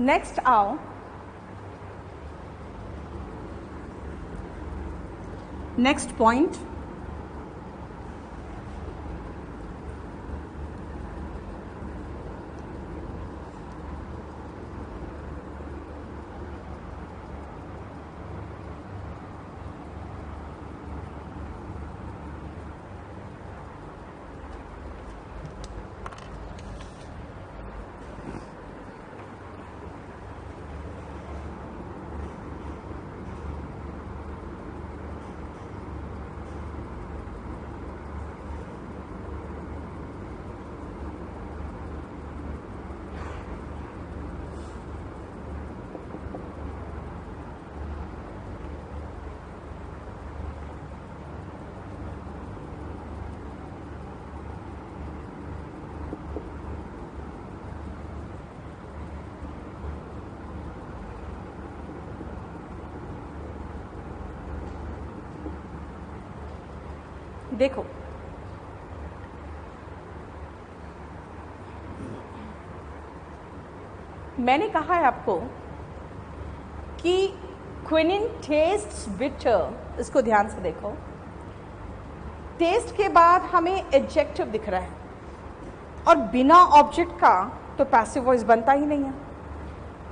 Next आओ, next point, देखो मैंने कहा है आपको कि क्विनिन टेस्ट्स बिटर, इसको ध्यान से देखो। टेस्ट के बाद हमें एडजेक्टिव दिख रहा है और बिना ऑब्जेक्ट का तो पैसिव वॉइस बनता ही नहीं है।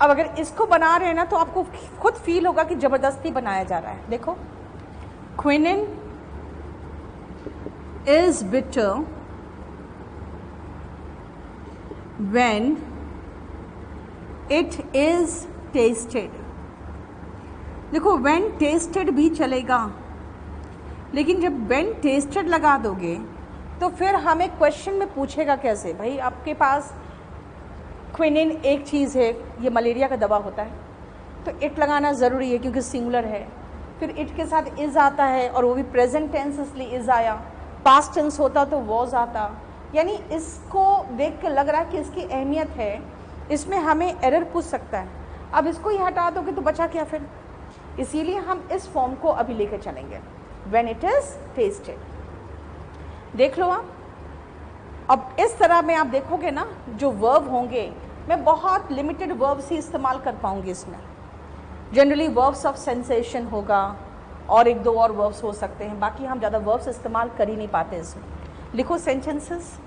अब अगर इसको बना रहे हैं ना तो आपको खुद फील होगा कि जबरदस्ती बनाया जा रहा है। देखो, quinine is bitter when it is tasted। देखो when tasted भी चलेगा, लेकिन जब when tasted लगा दोगे तो फिर हमें क्वेश्चन में पूछेगा कैसे, भाई आपके पास क्विनिन एक चीज़ है, ये मलेरिया का दवा होता है, तो इट लगाना ज़रूरी है क्योंकि सिंगुलर है। फिर इट के साथ इज़ आता है और वो भी प्रेजेंट टेंस, इसलिए इज़ आया। पास्ट टेंस होता तो वॉज आता। यानी इसको देख के लग रहा है कि इसकी अहमियत है, इसमें हमें एरर पूछ सकता है। अब इसको ही हटा दोगे तो बचा क्या फिर? इसीलिए हम इस फॉर्म को अभी लेकर चलेंगे, व्हेन इट इज टेस्टेड। देख लो आप, अब इस तरह में आप देखोगे ना, जो वर्ब होंगे मैं बहुत लिमिटेड वर्ब्स ही इस्तेमाल कर पाऊंगी इसमें। जनरली वर्ब्स ऑफ सेंसेशन होगा और एक दो और वर्ब्स हो सकते हैं, बाकी हम ज़्यादा वर्ब्स इस्तेमाल कर ही नहीं पाते इसमें। लिखो सेंटेंसेस।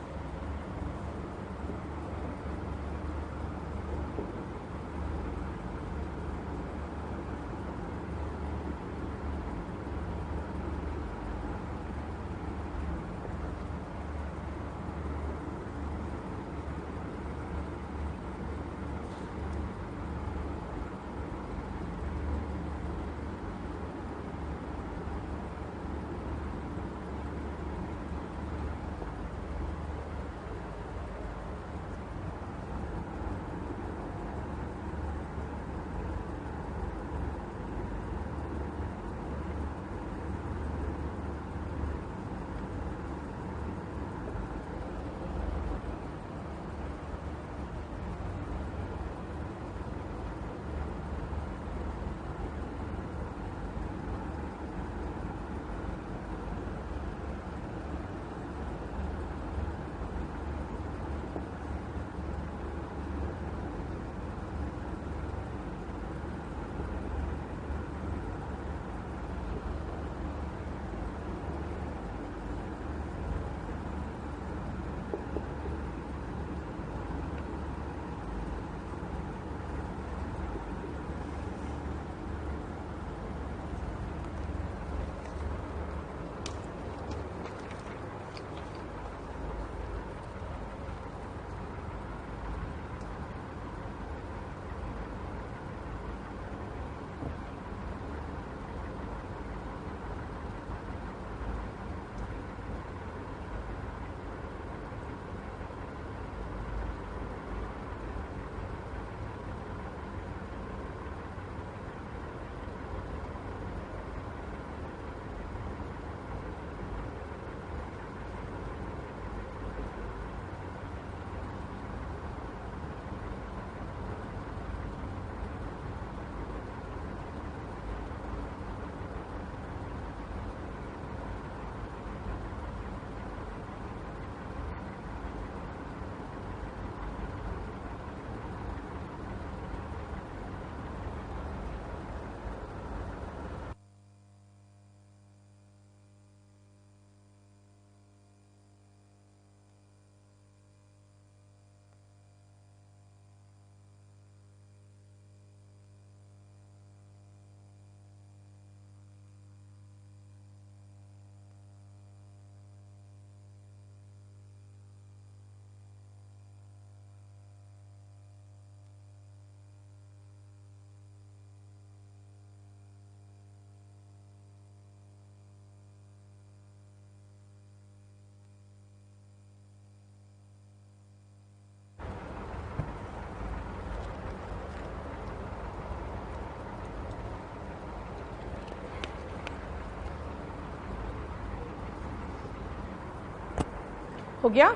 हो गया।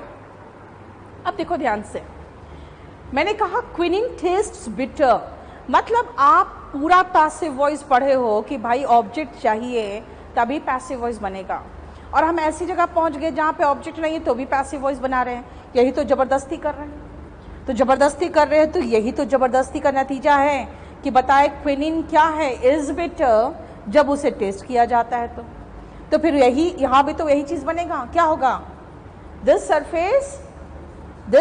अब देखो ध्यान से, मैंने कहा क्विनिन टेस्ट्स बिटर, मतलब आप पूरा पैसिव वॉइस पढ़े हो कि भाई ऑब्जेक्ट चाहिए तभी पैसिव वॉइस बनेगा, और हम ऐसी जगह पहुंच गए जहाँ पे ऑब्जेक्ट नहीं है तो भी पैसिव वॉइस बना रहे हैं। यही तो ज़बरदस्ती कर रहे हैं। तो ज़बरदस्ती कर रहे हैं तो यही तो ज़बरदस्ती का नतीजा है कि बताए क्विनिन क्या है, इज बिटर, जब उसे टेस्ट किया जाता है तो फिर यही यहाँ भी तो यही चीज़ बनेगा। क्या होगा, this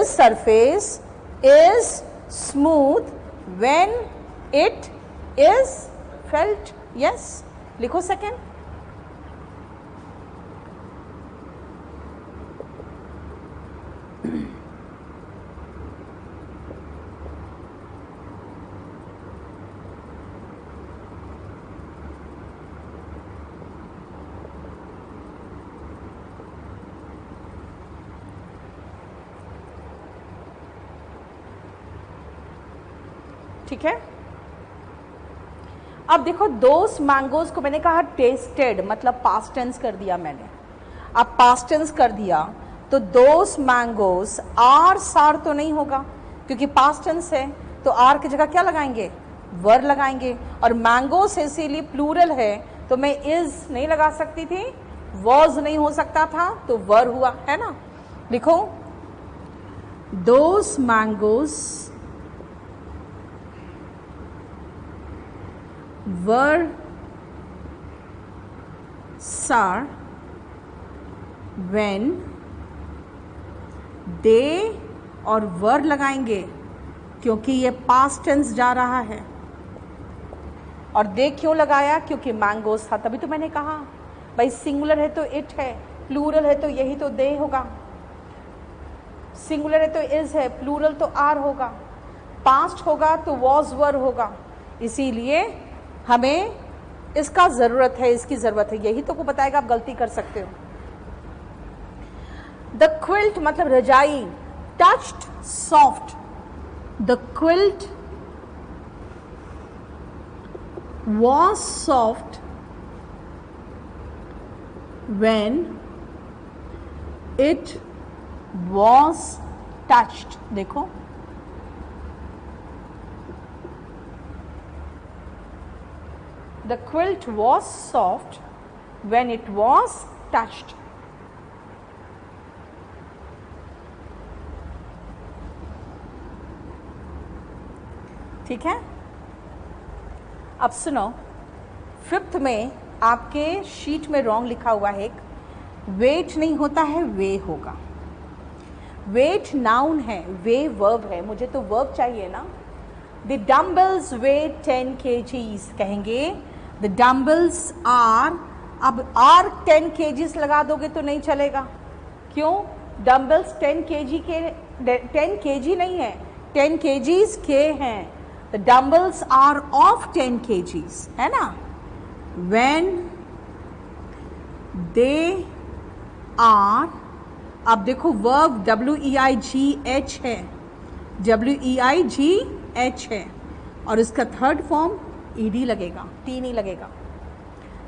surface is smooth when it is felt. Yes, लिखो सेकेंड। ठीक है, अब देखो दोस मैंगोज को मैंने कहा टेस्टेड, मतलब पास्ट टेंस कर दिया मैंने। अब पास्ट टेंस कर दिया तो दोस मैंगोज, आर सार तो नहीं होगा क्योंकि पास्ट टेंस है, तो आर की जगह क्या लगाएंगे, वर लगाएंगे, और मैंगोज इसीलिए प्लूरल है तो मैं इज नहीं लगा सकती थी, वॉज नहीं हो सकता था, तो वर हुआ, है ना। लिखो, दोस mangoes were sour when they, और were लगाएंगे क्योंकि ये पास्ट टेंस जा रहा है, और दे क्यों लगाया, क्योंकि मैंगोस था। तभी तो मैंने कहा भाई सिंगुलर है तो इट है, प्लूरल है तो यही तो दे होगा, सिंगुलर है तो इज है, प्लूरल तो आर होगा, पास्ट होगा तो वॉज वर होगा, इसीलिए हमें इसका ज़रूरत है, इसकी ज़रूरत है, यही तो को बताएगा आप गलती कर सकते हो। द क्विल्ट मतलब रजाई, touched soft, the quilt was soft when it was touched. देखो, the quilt was soft when it was touched. ठीक है, अब सुनो, फिफ्थ में आपके शीट में रॉन्ग लिखा हुआ है, वेट नहीं होता है, वे होगा। वेट नाउन है, वे वर्ब है, मुझे तो वर्ब चाहिए ना। The dumbbells weigh 10 kgs, कहेंगे The dumbbells are, अब R 10 kgs लगा दोगे तो नहीं चलेगा, क्यों, डम्बल्स 10 kg के 10 kg नहीं है, 10 kgs के हैं, The dumbbells are of 10 kgs, है ना। When they are, अब देखो वर्ब WEIGH है, WEIGH है, और इसका थर्ड फॉर्म ईडी लगेगा, टी नहीं लगेगा।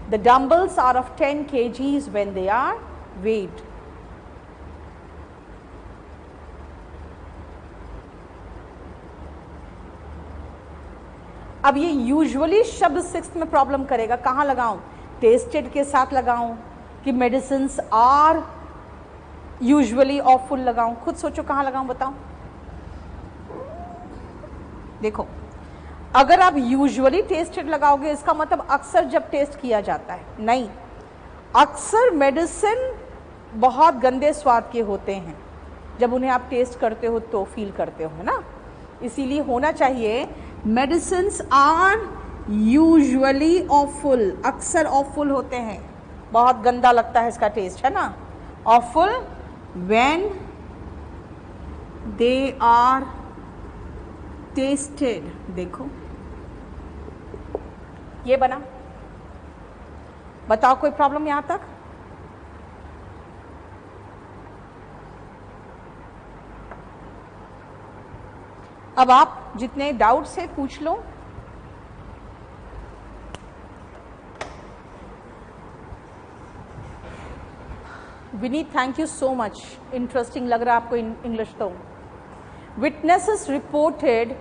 The dumbbells are of 10 kgs when they are weight. अब ये यूजुअली शब्द सिक्स्थ में प्रॉब्लम करेगा, कहाँ लगाऊं, टेस्टेड के साथ लगाऊं कि मेडिसिन्स आर यूजुअली ऑफुल लगाऊं, खुद सोचो कहाँ लगाऊं, बताओ। देखो, अगर आप यूजुअली टेस्टेड लगाओगे इसका मतलब अक्सर जब टेस्ट किया जाता है, नहीं, अक्सर मेडिसिन बहुत गंदे स्वाद के होते हैं, जब उन्हें आप टेस्ट करते हो तो फील करते हो, है ना। इसीलिए होना चाहिए मेडिसिन्स आर यूजुअली ऑफुल, अक्सर ऑफुल होते हैं, बहुत गंदा लगता है इसका टेस्ट, है ना। Awful when they are tasted. देखो ये बना, बताओ कोई प्रॉब्लम यहां तक। अब आप जितने डाउट्स है पूछ लो। Vineet thank you so much, interesting लग रहा है आपको इंग्लिश तो। Witnesses reported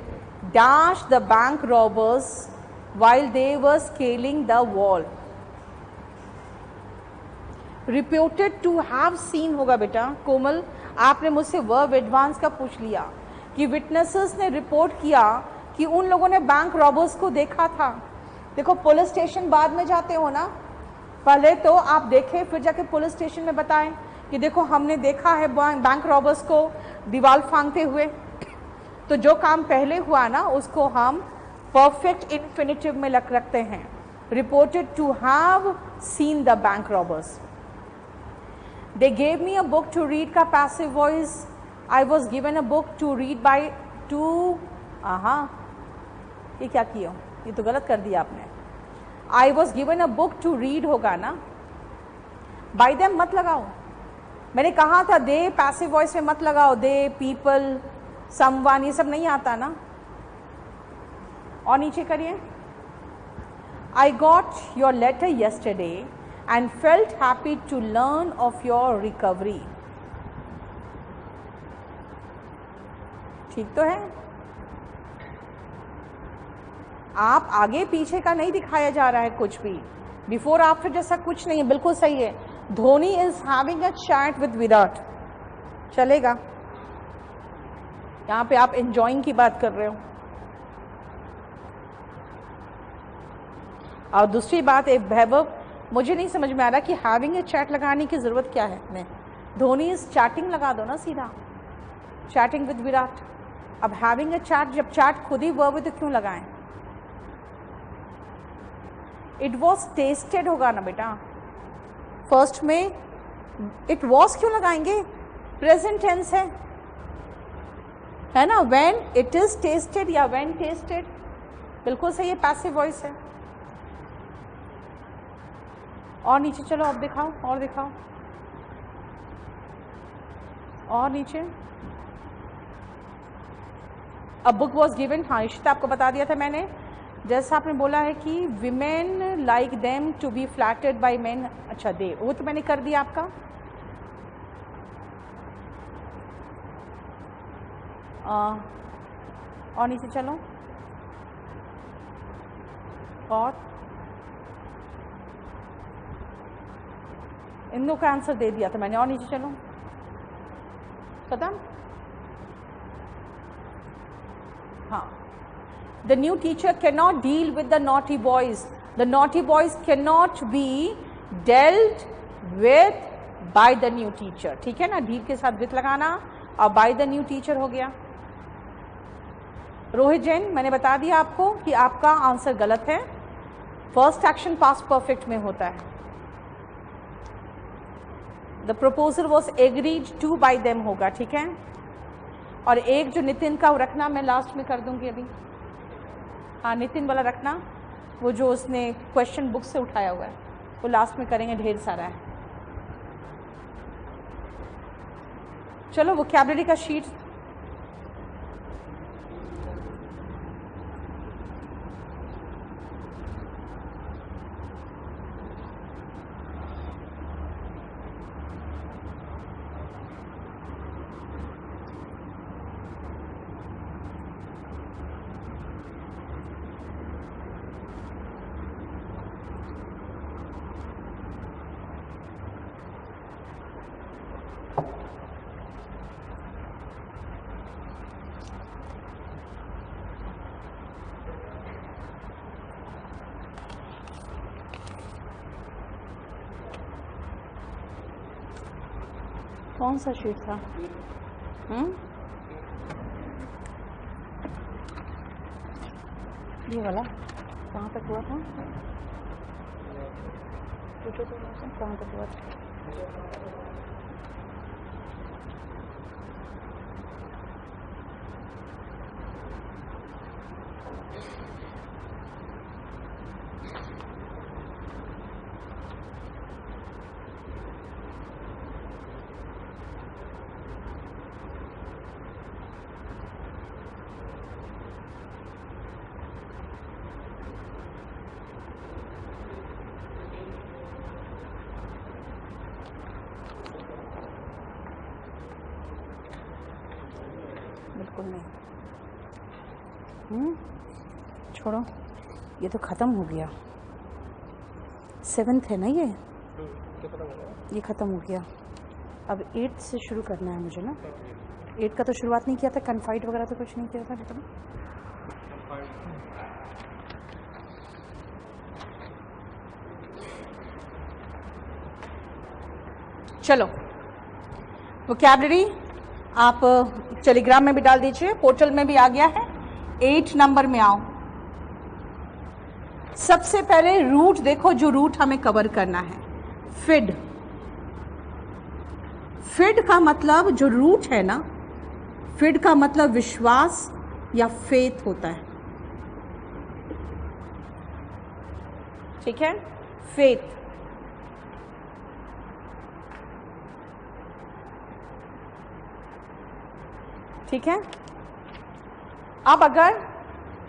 dash the bank robbers while they were scaling the wall. Reported to have seen होगा बेटा। कोमल, आपने मुझसे वर्ब एडवांस का पूछ लिया कि विटनेसेस ने रिपोर्ट किया कि उन लोगों ने बैंक रॉबर्स को देखा था। देखो पुलिस स्टेशन बाद में जाते हो ना, पहले तो आप देखें फिर जाके पुलिस स्टेशन में बताएं कि देखो हमने देखा है बैंक रॉबर्स को दीवार फांगते हुए। तो जो काम पहले हुआ ना उसको हम परफेक्ट इन्फिनिटिव में रखते हैं। Reported to have seen the bank robbers. They gave me a book to read का passive voice, I was given a book to read by to. ये क्या किया, ये तो गलत कर दिया आपने। I was given a book to read होगा ना, बाई देम मत लगाओ। मैंने कहा था दे पैसिव वॉइस में मत लगाओ, दे, पीपल, समवन, ये सब नहीं आता ना। और नीचे करिए, I got your letter yesterday and felt happy to learn of your recovery. ठीक तो है, आप आगे पीछे का नहीं दिखाया जा रहा है कुछ भी, बिफोर आफ्टर जैसा कुछ नहीं है, बिल्कुल सही है। Dhoni is having a chat with Virat, चलेगा। यहां पे आप एंजॉइंग की बात कर रहे हो। और दूसरी बात, एक वैभव, मुझे नहीं समझ में आ रहा कि हैविंग ए चैट लगाने की ज़रूरत क्या है। मैं धोनी इज चैटिंग लगा दो ना सीधा, चैटिंग विद विराट। अब हैविंग ए चैट, जब चैट खुद ही वर्ब है तो क्यों लगाएं। इट वॉज टेस्टेड होगा ना बेटा, फर्स्ट में इट वॉज क्यों लगाएंगे, प्रेजेंट टेंस है ना। व्हेन इट इज टेस्टेड या व्हेन टेस्टेड, बिल्कुल सही है, पैसिव वॉइस है। और नीचे चलो, अब दिखाओ, और दिखाओ, और नीचे। अ बुक वॉज गिवन, हाँ इशिता आपको बता दिया था मैंने, जैसा आपने बोला है कि women like them to be flattered by men. अच्छा दे, वो तो मैंने कर दिया आपका। और नीचे चलो, और इन दोनों का आंसर दे दिया था मैंने। और नीचे चलो, खत्म। हाँ, the new teacher can not deal with the naughty boys, the naughty boys can not be dealt with by the new teacher. ठीक है ना, डील के साथ विद लगाना और बाय द न्यू टीचर हो गया। रोहित जैन, मैंने बता दिया आपको कि आपका आंसर गलत है, फर्स्ट एक्शन पास्ट परफेक्ट में होता है। The proposal was agreed to by them होगा, ठीक है। और एक जो नितिन का रखना, मैं लास्ट में कर दूंगी अभी। हाँ, नितिन वाला रखना, वो जो उसने क्वेश्चन बुक से उठाया हुआ है, वो लास्ट में करेंगे, ढेर सारा है। चलो वोकैबुलरी का शीट, कौन सा शीट था? ये वाला कहाँ तक हुआ था? पूछो तो कहाँ तक हुआ था? बिल्कुल नहीं। छोड़ो, ये तो ख़त्म हो गया। 7th है ना ये ख़त्म हो गया। अब 8th से शुरू करना है मुझे ना। 8 का तो शुरुआत नहीं किया था, कन्फाइड वगैरह तो कुछ नहीं किया था बेटा। चलो, वोकैबुलरी आप टेलीग्राम में भी डाल दीजिए, पोर्टल में भी आ गया है। 8 नंबर में आओ। सबसे पहले रूट देखो, जो रूट हमें कवर करना है, फिड। फिड का मतलब, जो रूट है ना, फिड का मतलब विश्वास या फेथ होता है। ठीक है, फेथ। ठीक है, अब अगर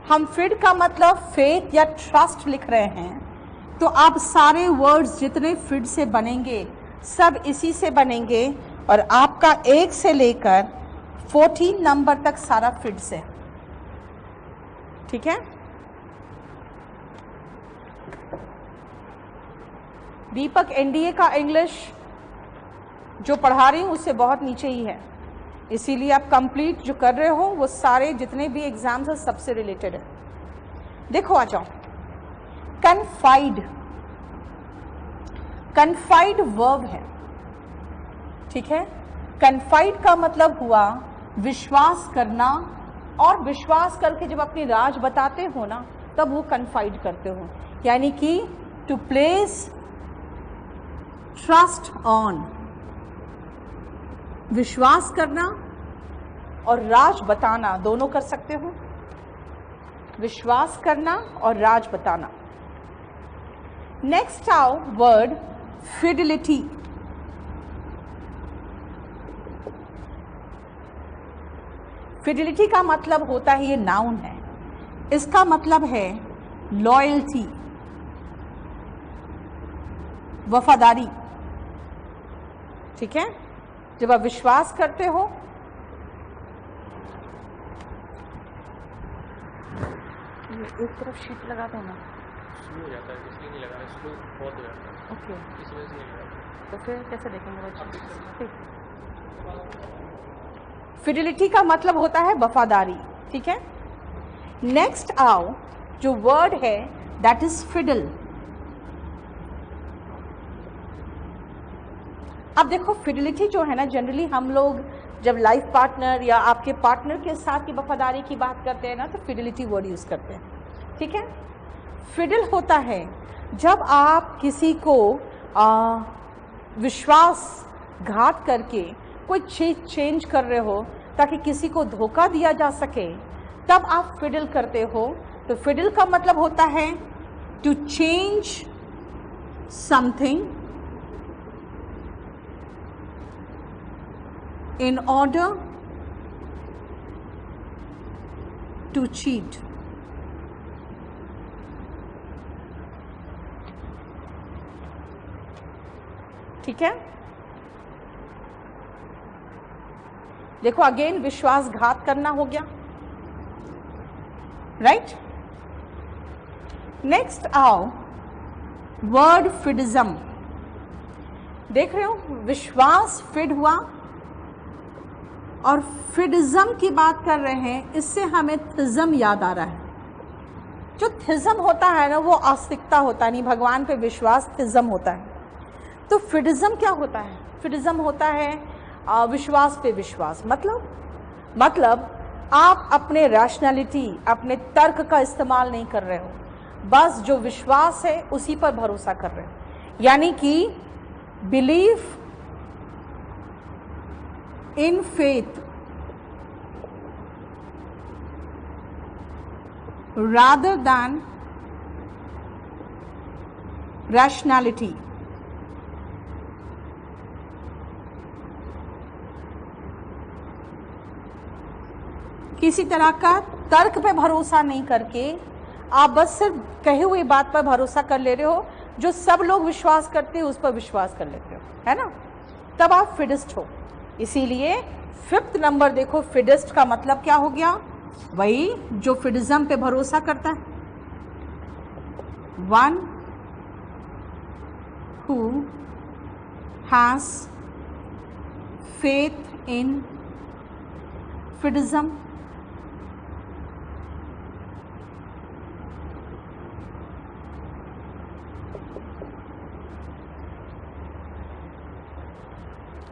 हम फिड का मतलब फेथ या ट्रस्ट लिख रहे हैं तो आप सारे वर्ड्स जितने फिड से बनेंगे सब इसी से बनेंगे, और आपका 1 से लेकर 14 नंबर तक सारा फिड से। ठीक है, दीपक एनडीए का इंग्लिश जो पढ़ा रही हूँ उससे बहुत नीचे ही है, इसीलिए आप कंप्लीट जो कर रहे हो वो सारे जितने भी एग्जाम्स हैं सबसे रिलेटेड है। देखो आ जाओ, कन्फाइड। कन्फाइड वर्ब है। ठीक है, कन्फाइड का मतलब हुआ विश्वास करना, और विश्वास करके जब अपनी राज बताते हो ना तब वो कन्फाइड करते हो, यानी कि टू प्लेस ट्रस्ट ऑन, विश्वास करना और राज बताना दोनों कर सकते हो। विश्वास करना और राज बताना। नेक्स्ट आओ वर्ड फिडिलिटी। फिडिलिटी का मतलब होता है, ये नाउन है, इसका मतलब है लॉयल्टी, वफादारी। ठीक है, जब आप विश्वास करते हो, एक तरफ शीट लगा दो ना, स्लो हो जाता है, इसलिए नहीं लगा, स्लो बहुत हो जाता है। ओके, इस वजह से नहीं लगा। तो फिर कैसे देखेंगे बच्चे? फिडिलिटी का मतलब होता है वफादारी। ठीक है, नेक्स्ट आओ जो वर्ड है दैट इज फिडल। अब देखो, फिडिलिटी जो है ना, जनरली हम लोग जब लाइफ पार्टनर या आपके पार्टनर के साथ की वफादारी की बात करते हैं ना तो फिडिलिटी वर्ड यूज करते हैं। ठीक है, फिडल होता है जब आप किसी को विश्वासघात करके कोई चीज चेंज कर रहे हो ताकि किसी को धोखा दिया जा सके, तब आप फिडल करते हो। तो फिडल का मतलब होता है to change something in order to cheat। ठीक है, देखो अगेन विश्वासघात करना हो गया, राइट। नेक्स्ट आओ वर्ड फिडिज्म। देख रहे हो, विश्वास फिड हुआ, और फिडिज्म की बात कर रहे हैं, इससे हमें थिज्म याद आ रहा है। जो थिज्म होता है ना वो आस्तिकता होता है, नहीं भगवान पे विश्वास, थिज्म होता है। तो फिडिज्म क्या होता है? फिडिज्म होता है विश्वास पे विश्वास। मतलब आप अपने रैशनैलिटी, अपने तर्क का इस्तेमाल नहीं कर रहे हो, बस जो विश्वास है उसी पर भरोसा कर रहे हो, यानी कि believe in faith rather than rationality। किसी तरह का तर्क पे भरोसा नहीं करके आप बस सिर्फ कहे हुए बात पर भरोसा कर ले रहे हो, जो सब लोग विश्वास करते हैं उस पर विश्वास कर लेते हो, है ना, तब आप फिडिस्ट हो। इसीलिए फिफ्थ नंबर देखो, फिडिस्ट का मतलब क्या हो गया? वही जो फिडिज्म पे भरोसा करता है, one who has faith in fideism.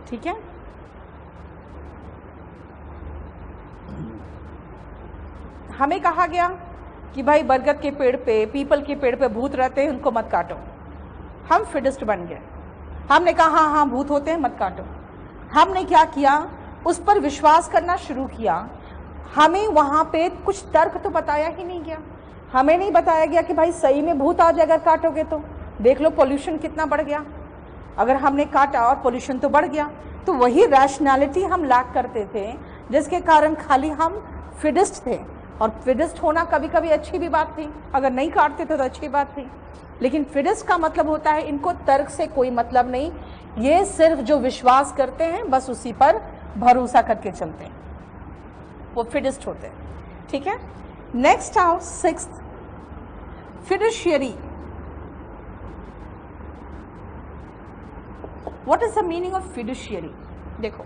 ठीक है, हमें कहा गया कि भाई बरगद के पेड़ पे, पीपल के पेड़ पे भूत रहते हैं, उनको मत काटो। हम फिडिस्ट बन गए, हमने कहा हाँ हाँ भूत होते हैं, मत काटो। हमने क्या किया? उस पर विश्वास करना शुरू किया। हमें वहाँ पे कुछ तर्क तो बताया ही नहीं गया। हमें नहीं बताया गया कि भाई सही में भूत आ जाए अगर काटोगे तो। देख लो पोल्यूशन कितना बढ़ गया, अगर हमने काटा और पोल्यूशन तो बढ़ गया। तो वही रैशनैलिटी हम लैक करते थे, जिसके कारण खाली हम फिडिस्ट थे। और फिडिस्ट होना कभी कभी अच्छी भी बात थी, अगर नहीं काटते थे तो अच्छी बात थी। लेकिन फिडिस्ट का मतलब होता है इनको तर्क से कोई मतलब नहीं, ये सिर्फ जो विश्वास करते हैं बस उसी पर भरोसा करके चलते हैं, वो फिडिस्ट होते हैं। ठीक है, नेक्स्ट आओ sixth, fiduciary. What is the meaning of fiduciary? देखो,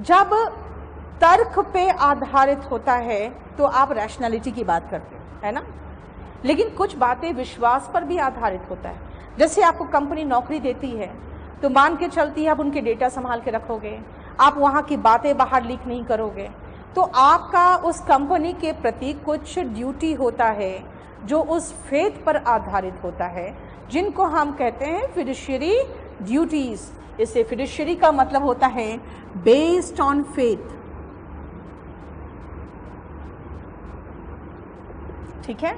जब तर्क पे आधारित होता है तो आप रैशनैलिटी की बात करते हो, है ना। लेकिन कुछ बातें विश्वास पर भी आधारित होता है। जैसे आपको कंपनी नौकरी देती है तो मान के चलती है आप उनके डेटा संभाल के रखोगे, आप वहाँ की बातें बाहर लीक नहीं करोगे, तो आपका उस कंपनी के प्रति कुछ ड्यूटी होता है जो उस फेथ पर आधारित होता है, जिनको हम कहते हैं फिडुशियरी ड्यूटीज। इससे फिडुशियरी का मतलब होता है बेस्ड ऑन फेथ। ठीक है,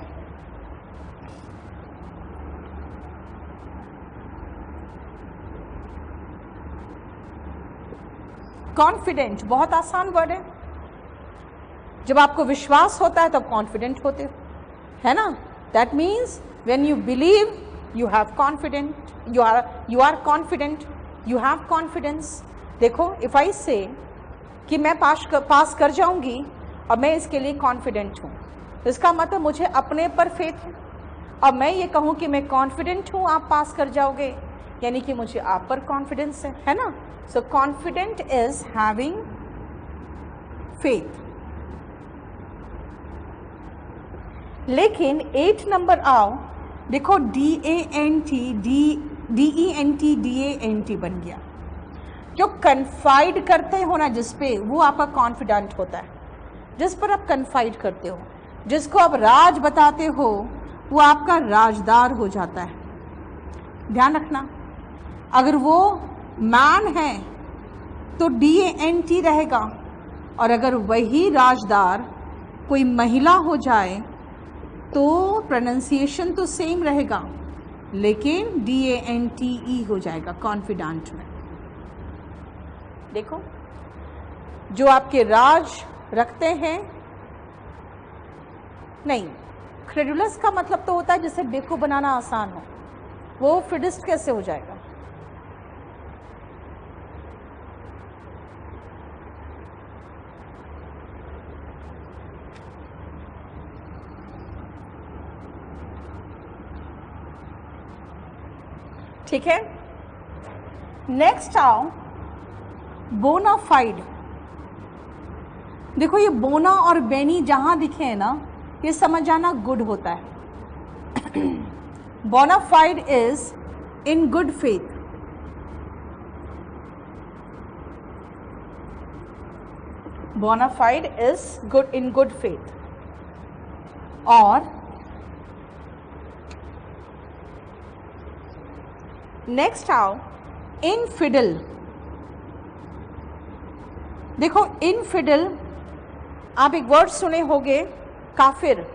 कॉन्फिडेंट बहुत आसान वर्ड है। जब आपको विश्वास होता है तब कॉन्फिडेंट होते हो, है ना। That means when you believe you have confident, you are confident, you have confidence. देखो, इफ आई से कि मैं पास कर जाऊंगी और मैं इसके लिए कॉन्फिडेंट हूँ, तो इसका मतलब मुझे अपने पर फेथ है। और मैं ये कहूँ कि मैं कॉन्फिडेंट हूँ आप पास कर जाओगे, यानी कि मुझे आप पर कॉन्फिडेंस है ना। So confident is having faith. लेकिन 8 नंबर आओ, देखो DANT बन गया। जो कन्फाइड करते हो ना जिस पे, वो आपका कॉन्फिडेंट होता है। जिस पर आप कन्फाइड करते हो, जिसको आप राज बताते हो, वो आपका राजदार हो जाता है। ध्यान रखना, अगर वो मैन है तो DANT रहेगा, और अगर वही राजदार कोई महिला हो जाए तो प्रोनाउंसिएशन तो सेम रहेगा, लेकिन DANTE हो जाएगा कॉन्फिडेंट में। देखो, जो आपके राज रखते हैं, नहीं, क्रेडुलस का मतलब तो होता है जिसे बेवकूफ बनाना आसान हो, वो फिडिस्ट कैसे हो जाएगा? ठीक है, नेक्स्ट आओ बोनाफाइड। देखो, ये बोना और बेनी जहां दिखे हैं ना, ये समझ जाना गुड होता है। Bona fide is in good faith. Bona fide is good in good faith. और नेक्स्ट आओ इनफिडल। देखो, इनफिडल आप एक वर्ड सुने होंगे, काफिर।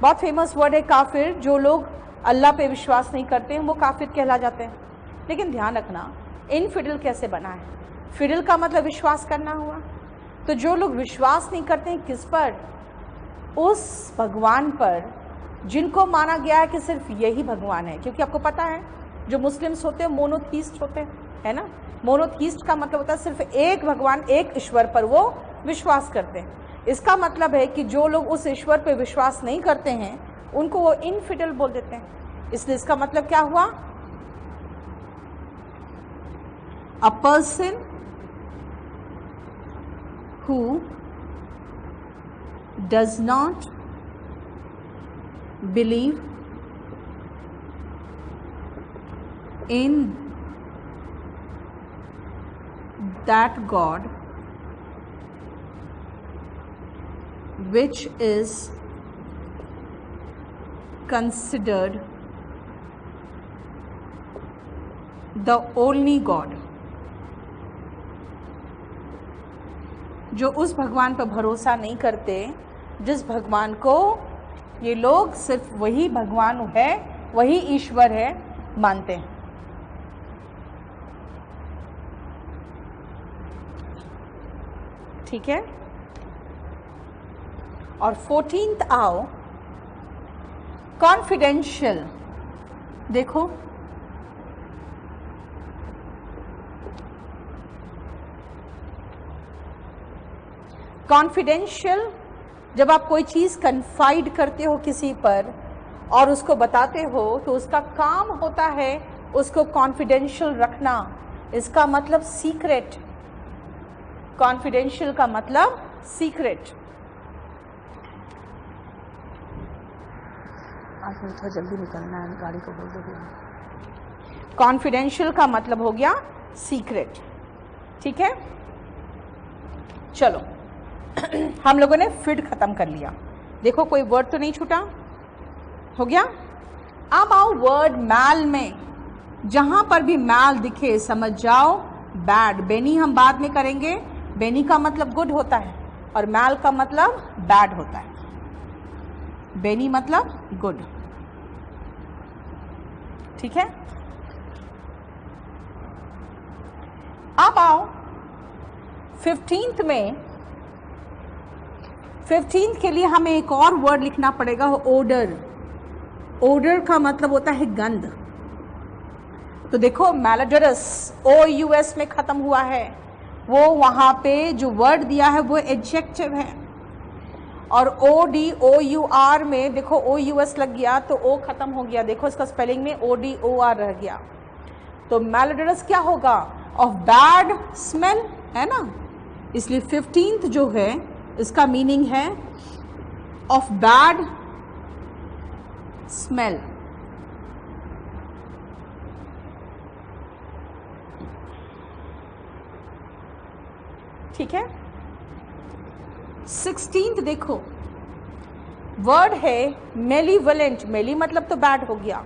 बहुत फेमस वर्ड है काफिर। जो लोग अल्लाह पे विश्वास नहीं करते हैं वो काफिर कहला जाते हैं। लेकिन ध्यान रखना, इनफिडल कैसे बना है? फिडल का मतलब विश्वास करना हुआ। तो जो लोग विश्वास नहीं करते हैं किस पर? उस भगवान पर जिनको माना गया है कि सिर्फ यही भगवान है। क्योंकि आपको पता है जो मुस्लिम्स होते हैं मोनोथीस्ट होते हैं, है ना। मोनोथीस्ट का मतलब होता है सिर्फ एक भगवान, एक ईश्वर पर वो विश्वास करते हैं। इसका मतलब है कि जो लोग उस ईश्वर पर विश्वास नहीं करते हैं उनको वो इनफिडल बोल देते हैं। इसलिए इसका मतलब क्या हुआ? A person who does not believe in that God which is considered the only God, जो उस भगवान पर भरोसा नहीं करते जिस भगवान को ये लोग सिर्फ वही भगवान है, वही ईश्वर है मानते हैं। ठीक है। और 14th आओ, कॉन्फिडेंशियल। देखो कॉन्फिडेंशियल, जब आप कोई चीज़ कन्फाइड करते हो किसी पर और उसको बताते हो तो उसका काम होता है उसको कॉन्फिडेंशियल रखना। इसका मतलब सीक्रेट। कॉन्फिडेंशियल का मतलब सीक्रेट। आज मुझे थोड़ा जल्दी निकलना है, गाड़ी को बोल दो। कॉन्फिडेंशियल का मतलब हो गया सीक्रेट। ठीक है, चलो हम लोगों ने फिड खत्म कर लिया। देखो कोई वर्ड तो नहीं छूटा, हो गया। अब आओ वर्ड मैल में। जहां पर भी मैल दिखे समझ जाओ बैड। बेनी हम बाद में करेंगे। बेनी का मतलब गुड होता है और मैल का मतलब बैड होता है। बेनी मतलब गुड। ठीक है। अब आओ 15th में। 15th के लिए हमें एक और वर्ड लिखना पड़ेगा, ओडर। ओडर का मतलब होता है गंध। तो देखो मैलोडरस OUS में खत्म हुआ है, वो वहां पे जो वर्ड दिया है वो एडजेक्टिव है। और ODOUR में देखो OUS लग गया तो O खत्म हो गया। देखो इसका स्पेलिंग में ODOR रह गया। तो मैलोडरस क्या होगा? ऑफ बैड स्मेल, है ना। इसलिए 15th जो है इसका मीनिंग है ऑफ बैड स्मेल। ठीक है। 16th देखो वर्ड है मेलीवलेंट। मेली मतलब तो बैड हो गया,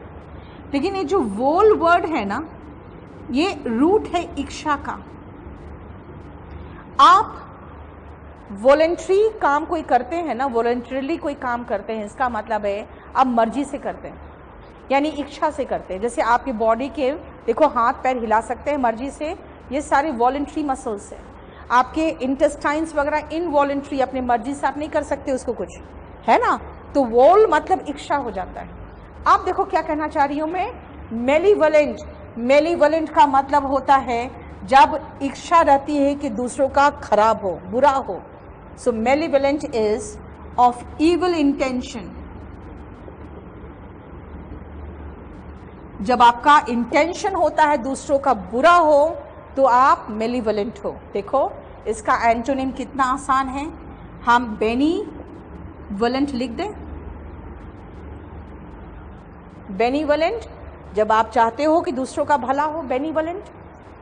लेकिन ये जो वोल वर्ड है ना, ये रूट है इच्छा का। आप वॉलेंट्री काम कोई करते हैं ना, वॉलेंट्रीली कोई काम करते हैं, इसका मतलब है आप मर्जी से करते हैं, यानी इच्छा से करते हैं। जैसे आपकी बॉडी के देखो हाथ पैर हिला सकते हैं मर्जी से, ये सारे वॉलेंट्री मसल्स हैं। आपके इंटेस्टाइन्स वगैरह इनवॉलेंट्री, अपनी मर्जी से आप नहीं कर सकते उसको कुछ, है ना। तो वोल मतलब इच्छा हो जाता है। अब देखो क्या कहना चाह रही हूँ मैं, मेलीवलेंट। मेलीवलेंट का मतलब होता है जब इच्छा रहती है कि दूसरों का खराब हो, बुरा हो। सो मेलीवलेंट इज ऑफ इविल इंटेंशन। जब आपका इंटेंशन होता है दूसरों का बुरा हो तो आप मेलीवलेंट हो। देखो इसका एंटोनिम कितना आसान है, हम बेनीवलेंट लिख दें। बेनीवलेंट जब आप चाहते हो कि दूसरों का भला हो, बेनीवलेंट।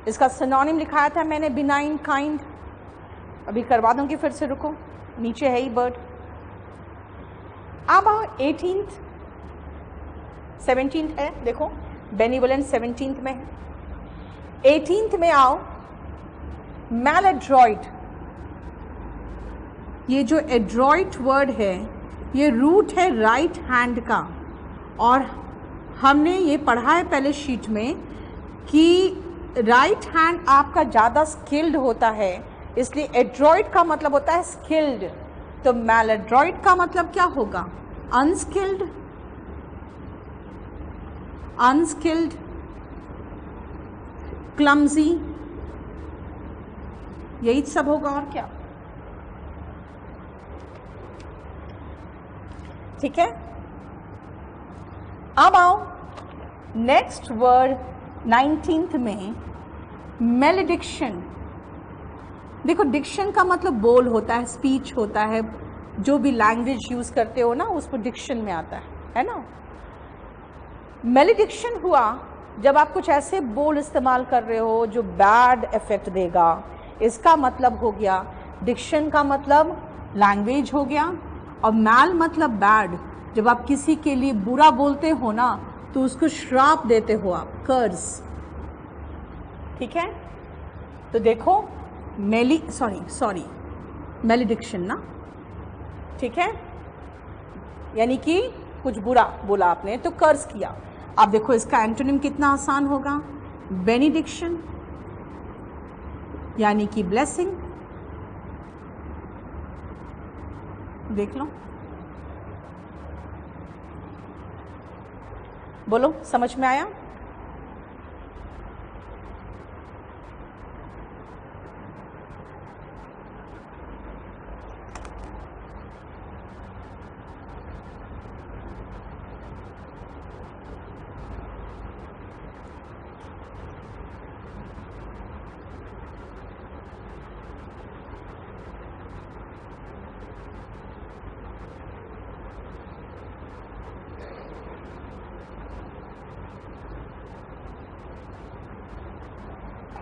इसका सिनोनिम लिखाया था मैंने, बिनाइन, काइंड। अभी करवा दूंगी फिर से, रुको, नीचे है ही बर्ड। अब 18th 17th है, देखो बेनीवलेंट 17th में है। 18th में आओ मैलएड्रॉइट। ये जो एड्रॉइट वर्ड है ये रूट है राइट हैंड का, और हमने ये पढ़ा है पहले शीट में कि राइट हैंड आपका ज़्यादा स्किल्ड होता है, इसलिए एड्रॉइट का मतलब होता है स्किल्ड। तो मैलएड्रॉइट का मतलब क्या होगा? अनस्किल्ड, अनस्किल्ड, क्लमजी, यही सब होगा और क्या। ठीक है, अब आओ नेक्स्ट वर्ड 19th में मेलेडिक्शन। देखो डिक्शन का मतलब बोल होता है, स्पीच होता है, जो भी लैंग्वेज यूज करते हो ना उसको डिक्शन में आता है ना। मेलेडिक्शन हुआ जब आप कुछ ऐसे बोल इस्तेमाल कर रहे हो जो बैड इफेक्ट देगा, इसका मतलब हो गया। डिक्शन का मतलब लैंग्वेज हो गया, और मैल मतलब बैड। जब आप किसी के लिए बुरा बोलते हो ना तो उसको श्राप देते हो आप, कर्स। ठीक है, तो देखो मेलेडिक्शन ना, ठीक है, यानी कि कुछ बुरा बोला आपने तो कर्स किया। अब देखो इसका एंटोनिम कितना आसान होगा, बेनिडिक्शन यानी कि ब्लेसिंग। देख लो, बोलो समझ में आया।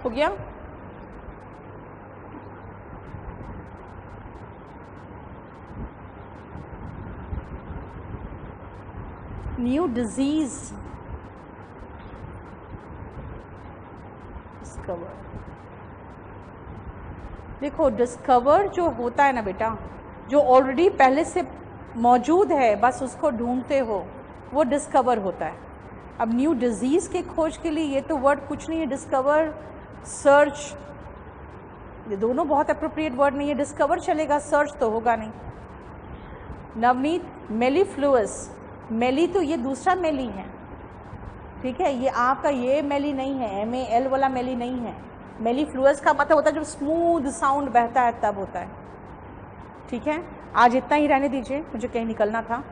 हो गया। New disease discover. देखो डिस्कवर जो होता है ना बेटा, जो ऑलरेडी पहले से मौजूद है बस उसको ढूंढते हो, वो डिस्कवर होता है। अब न्यू डिजीज के खोज के लिए ये तो वर्ड कुछ नहीं है, डिस्कवर, सर्च, ये दोनों बहुत अप्रोप्रिएट वर्ड नहीं है। डिस्कवर चलेगा, सर्च तो होगा नहीं। नवनीत, मेलीफ्लुअस, मेली तो ये दूसरा मेली है, ठीक है, ये आपका ये मेली नहीं है, MAL वाला मेली नहीं है। मेलीफ्लुअस का मतलब होता है जब स्मूथ साउंड बहता है तब होता है। ठीक है, आज इतना ही रहने दीजिए, मुझे कहीं निकलना था।